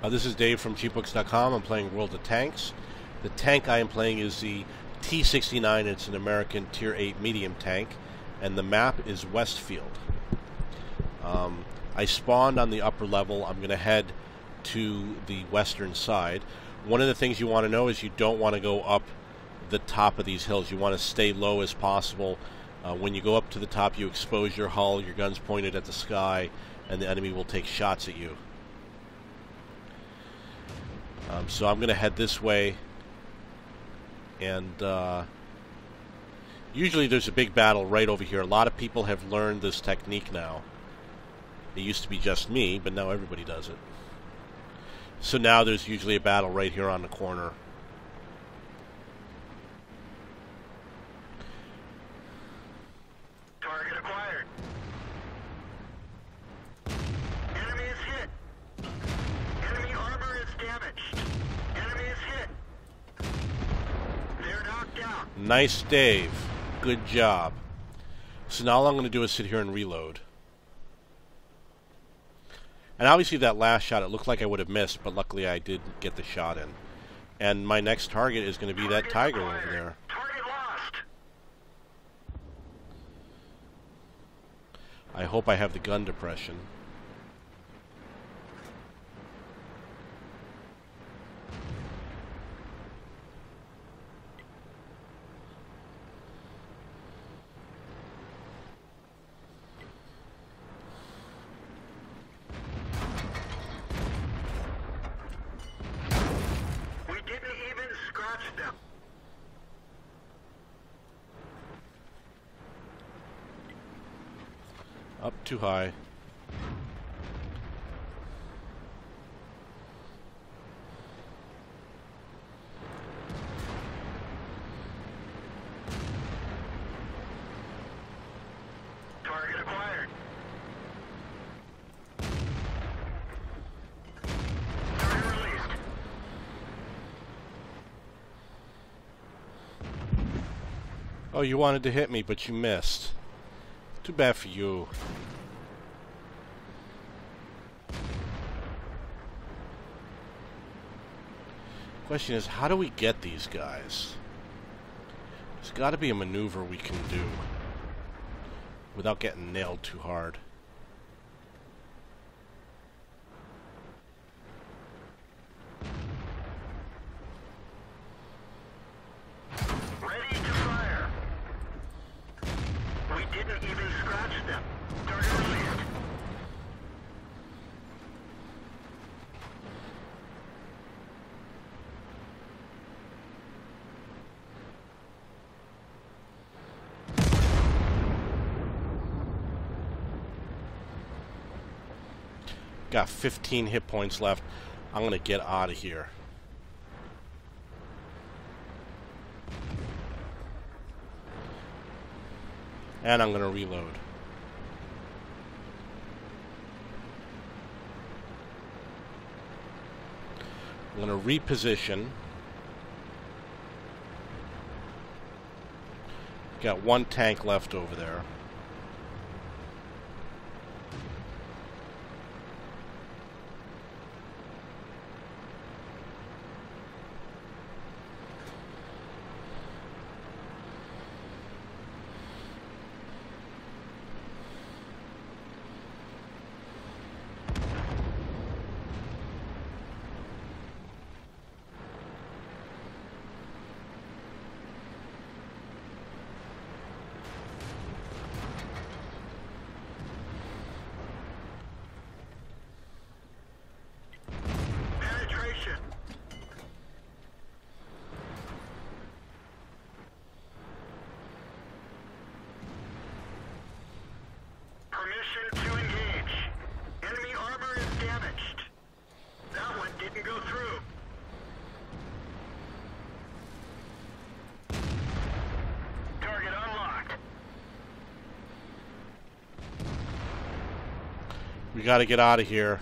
This is Dave from cheapbooks.com. I'm playing World of Tanks. The tank I am playing is the T69. It's an American Tier 8 medium tank, and the map is Westfield. I spawned on the upper level. I'm going to head to the western side. One of the things you want to know is you don't want to go up the top of these hills. You want to stay low as possible. When you go up to the top, you expose your hull, your gun's pointed at the sky, and the enemy will take shots at you. So I'm going to head this way, and usually there's a big battle right over here. A lot of people have learned this technique now. It used to be just me, but now everybody does it. So now there's usually a battle right here on the corner. Target acquired. Enemy is hit. Enemy armor is damaged. Enemy is hit. They're knocked out. Nice, Dave. Good job. So now all I'm going to do is sit here and reload. And obviously that last shot, it looked like I would have missed, but luckily I did get the shot in. And my next target is going to be that tiger over there. Target lost. I hope I have the gun depression. Them. Up too high. Target acquired. Target released. Oh, you wanted to hit me, but you missed. Too bad for you. Question is, how do we get these guys? There's got to be a maneuver we can do without getting nailed too hard. Ready to fire. We didn't even scratch them. Target released. Got 15 hit points left. I'm going to get out of here. And I'm going to reload. I'm going to reposition. Got one tank left over there. Permission to engage. Enemy armor is damaged. That one didn't go through. Target unlocked. We got to get out of here.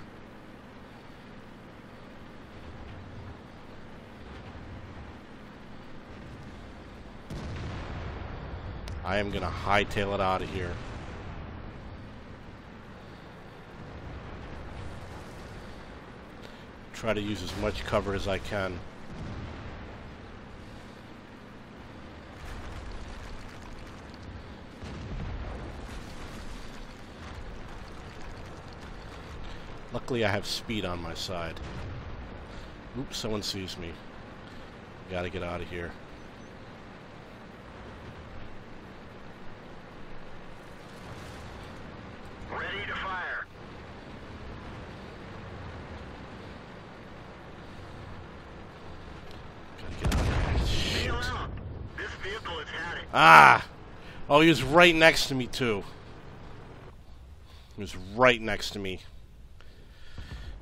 I am going to hightail it out of here. Try to use as much cover as I can. Luckily, I have speed on my side. Oops, someone sees me. Gotta get out of here. Ready to fire. Gotta get out of here. Feel Shit. out. This vehicle has had it. Ah! Oh, he was right next to me, too. He was right next to me.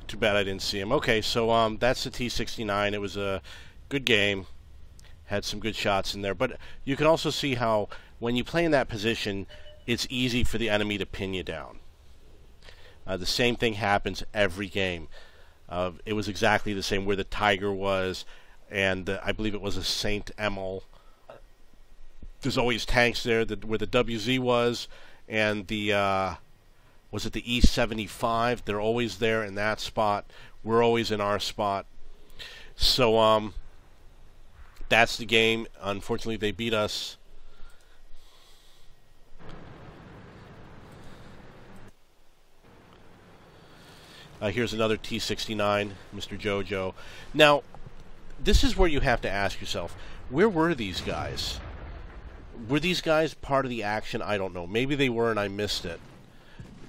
Too bad I didn't see him. Okay, so that's the T69. It was a good game. Had some good shots in there. But you can also see how when you play in that position, it's easy for the enemy to pin you down. The same thing happens every game. It was exactly the same where the Tiger was, and I believe it was a Saint Emil. There's always tanks there where the WZ was, and the was it the E75? They're always there in that spot. We're always in our spot. So that's the game. Unfortunately, they beat us. Here's another T69, Mr. Jojo. Now, this is where you have to ask yourself, where were these guys? Were these guys part of the action? I don't know. Maybe they were and I missed it.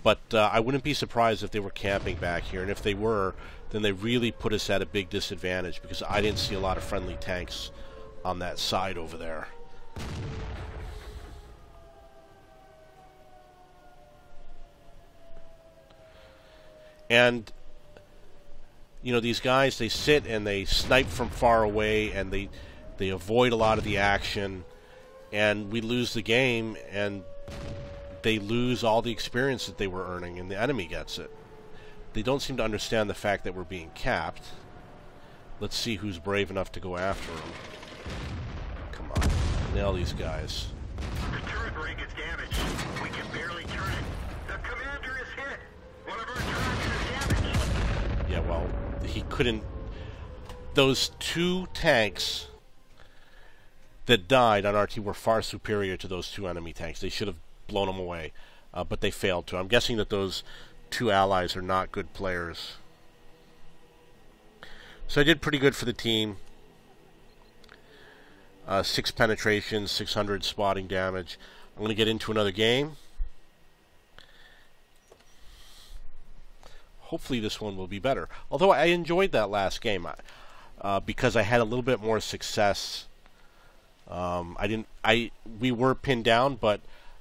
But I wouldn't be surprised if they were camping back here. And if they were, then they really put us at a big disadvantage because I didn't see a lot of friendly tanks on that side over there. And, you know, these guys, they sit and they snipe from far away and they avoid a lot of the action. And we lose the game and they lose all the experience that they were earning and the enemy gets it. They don't seem to understand the fact that we're being capped. Let's see who's brave enough to go after them. Come on, nail these guys. The turret ring is damaged. We can barely turn it. The commander is hit. One of our turrets is damaged. Yeah, well, he couldn't... Those two tanks that died on our team were far superior to those two enemy tanks. They should have blown them away, but they failed to. I'm guessing that those two allies are not good players. So I did pretty good for the team. 6 penetrations, 600 spotting damage. I'm going to get into another game. Hopefully this one will be better. Although I enjoyed that last game because I had a little bit more success. We were pinned down, but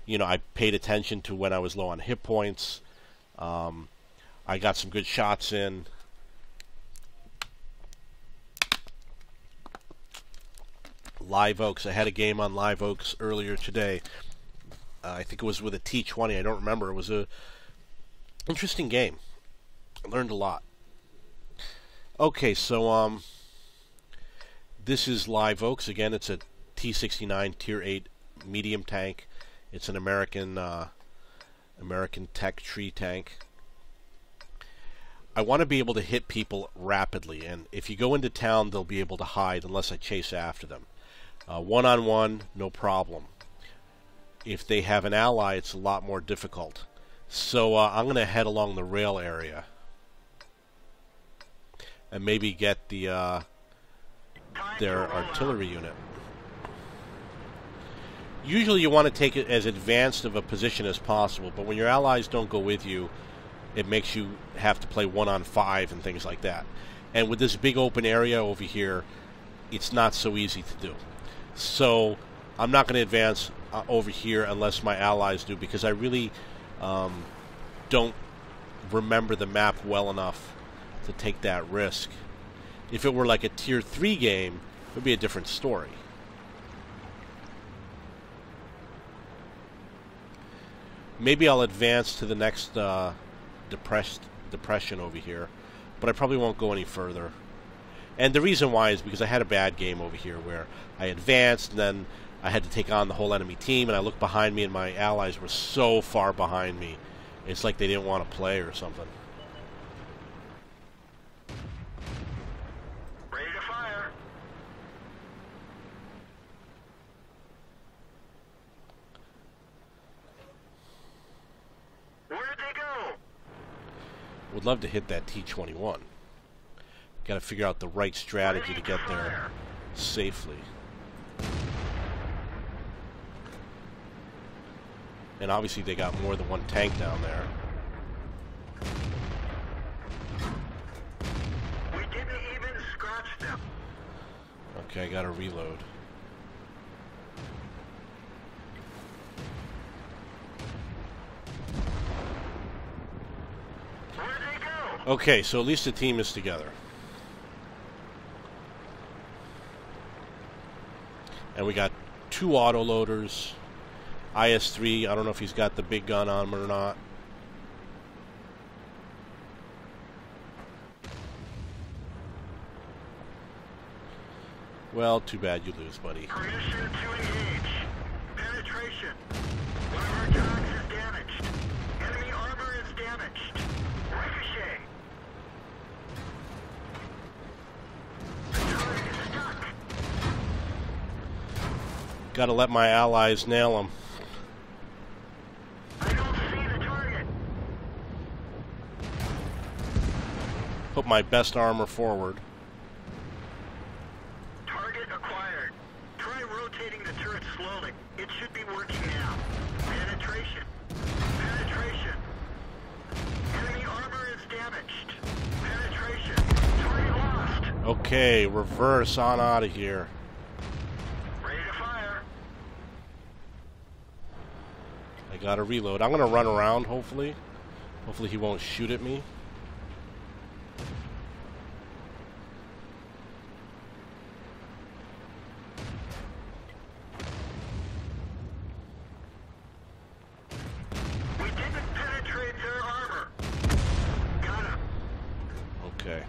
you know, I paid attention to when I was low on hit points. I got some good shots in. Live Oaks. I had a game on Live Oaks earlier today. I think it was with a T20. I don't remember. It was a interesting game. I learned a lot. Okay, so this is Live Oaks. Again, it's a T69 Tier 8 medium tank. It's an American tech tree tank. I want to be able to hit people rapidly, and if you go into town, they'll be able to hide unless I chase after them. One-on-one, no problem. If they have an ally, it's a lot more difficult. So I'm going to head along the rail area and maybe get their artillery unit. Usually you want to take it as advanced of a position as possible, but when your allies don't go with you, it makes you have to play 1-on-5 and things like that. And with this big open area over here, it's not so easy to do. So I'm not going to advance over here unless my allies do, because I really don't remember the map well enough to take that risk. If it were like a Tier 3 game, it would be a different story. Maybe I'll advance to the next depression over here, but I probably won't go any further. And the reason why is because I had a bad game over here where I advanced and then I had to take on the whole enemy team, and I looked behind me and my allies were so far behind me. It's like they didn't want to play or something. Would love to hit that T21. Got to figure out the right strategy to get there safely. And obviously they got more than one tank down there. We didn't even scratch them. Okay, I gotta reload. Where'd they go? Okay, so at least the team is together. And we got 2 autoloaders. IS-3, I don't know if he's got the big gun on him or not. Well, too bad you lose, buddy. Permission to engage. Penetration. One of our tanks is damaged. Enemy armor is damaged. Ricochet. The turret is stuck. Gotta let my allies nail him. I don't see the target. Put my best armor forward. Target acquired. Try rotating the turret slowly. It should be working now. Penetration. Penetration. Enemy armor is damaged. Penetration. Target lost. Okay, reverse on out of here. Ready to fire. I gotta reload. I'm gonna run around, hopefully. Hopefully he won't shoot at me. We didn't penetrate their armor. Got him. Okay.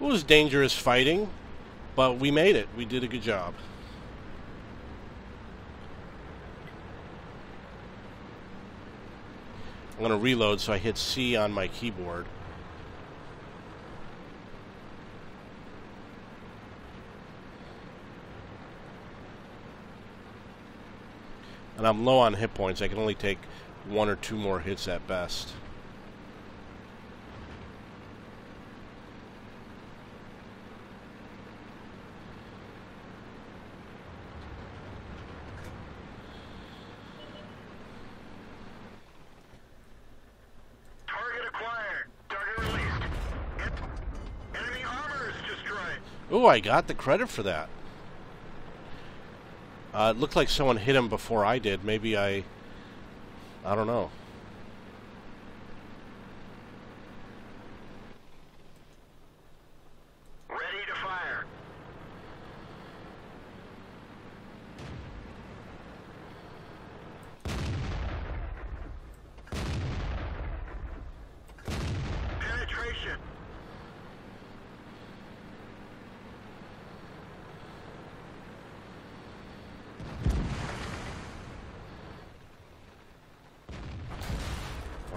It was dangerous fighting, but we made it. We did a good job. I'm going to reload, so I hit C on my keyboard. And I'm low on hit points. I can only take 1 or 2 more hits at best. Target acquired. Target released. Enemy armor is destroyed. Ooh, I got the credit for that. It looked like someone hit him before I did. Maybe I don't know. Ready to fire. Penetration.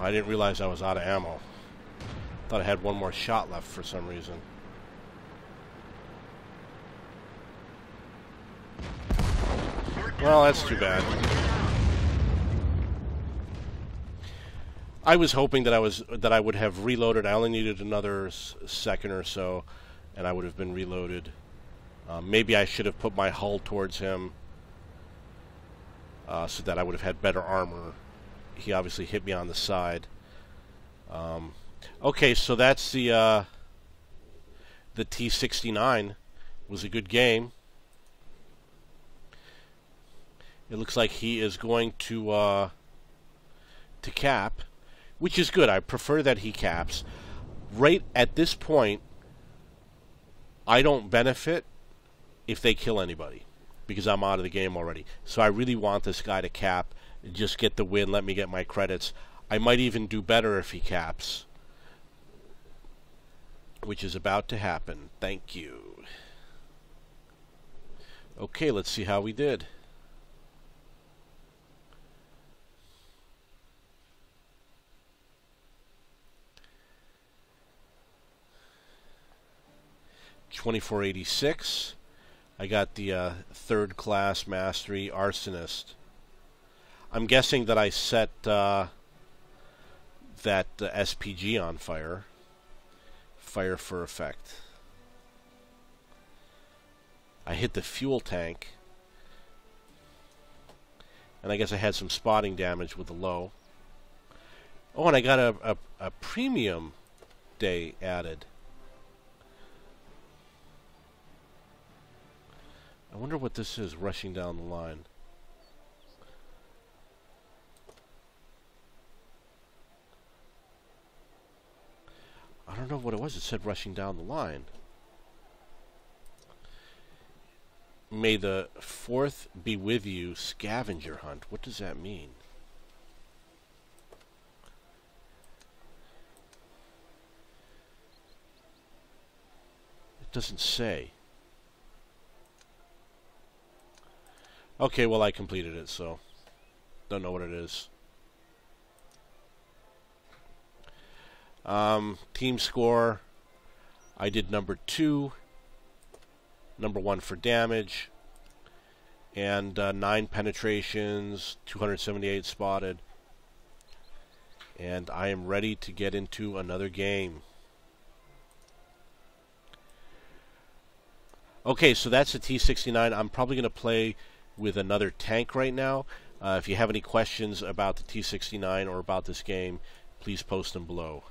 I didn't realize I was out of ammo. Thought I had 1 more shot left for some reason. Well, that's too bad. I was hoping that I would have reloaded. I only needed another second or so, and I would have been reloaded. Maybe I should have put my hull towards him, so that I would have had better armor. He obviously hit me on the side. Okay, so that's the T69. It was a good game. It looks like he is going to cap, which is good. I prefer that he caps. Right at this point, I don't benefit if they kill anybody, because I'm out of the game already. So I really want this guy to cap, just get the win, let me get my credits. I might even do better if he caps, which is about to happen. Thank you. Okay, let's see how we did. $24.86. I got the third class mastery arsonist. I'm guessing that I set the that SPG on fire. Fire for effect. I hit the fuel tank. And I guess I had some spotting damage with the low. Oh, and I got a premium day added. I wonder what this is, rushing down the line. I don't know what it was. It said rushing down the line. May the 4th be with you, scavenger hunt. What does that mean? It doesn't say. Okay, well, I completed it, so don't know what it is. Team score, I did number 2, number 1 for damage, and 9 penetrations, 278 spotted, and I am ready to get into another game. Okay, so that's the T69. I'm probably going to play with another tank right now. If you have any questions about the T69 or about this game, please post them below.